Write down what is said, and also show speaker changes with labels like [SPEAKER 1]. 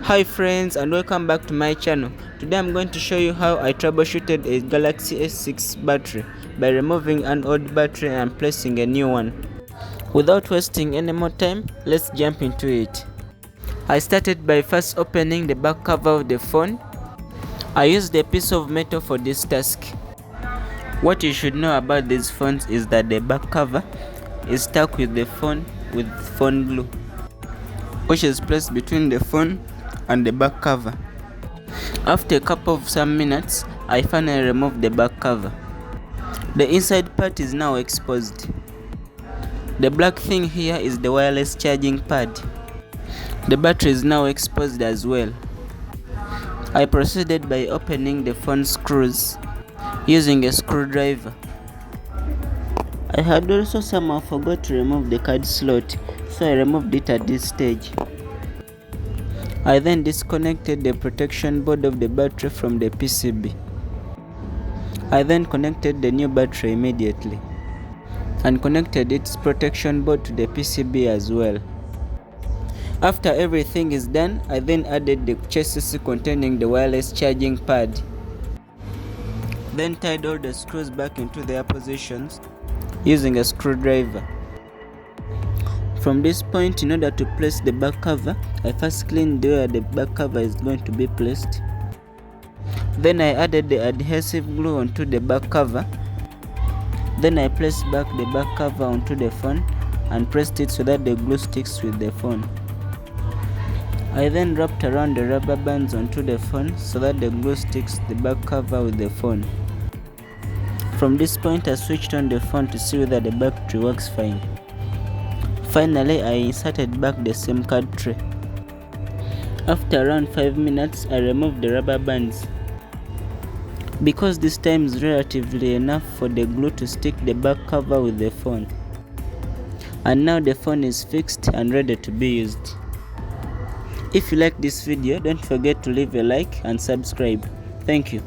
[SPEAKER 1] Hi friends, and welcome back to my channel. Today I'm going to show you how I troubleshooted a Galaxy S6 battery by removing an old battery and placing a new one. Without wasting any more time, let's jump into it. I started by first opening the back cover of the phone. I used a piece of metal for this task. What you should know about these phones is that the back cover is stuck with the phone with phone glue, which is placed between the phone and the back cover. After a couple of some minutes, I finally removed the back cover. The inside part is now exposed. The black thing here is the wireless charging pad. The battery is now exposed as well. I proceeded by opening the phone screws using a screwdriver. I had also somehow forgot to remove the card slot, so I removed it at this stage. I then disconnected the protection board of the battery from the PCB. I then connected the new battery immediately and connected its protection board to the PCB as well. After everything is done, I then added the chassis containing the wireless charging pad. Then tied all the screws back into their positions using a screwdriver. From this point, in order to place the back cover, I first cleaned where the back cover is going to be placed. Then I added the adhesive glue onto the back cover. Then I placed back the back cover onto the phone and pressed it so that the glue sticks with the phone. I then wrapped around the rubber bands onto the phone so that the glue sticks the back cover with the phone. From this point, I switched on the phone to see whether the battery works fine. Finally, I inserted back the SIM card tray. After around 5 minutes, I removed the rubber bands. Because this time is relatively enough for the glue to stick the back cover with the phone. And now the phone is fixed and ready to be used. If you like this video, don't forget to leave a like and subscribe. Thank you.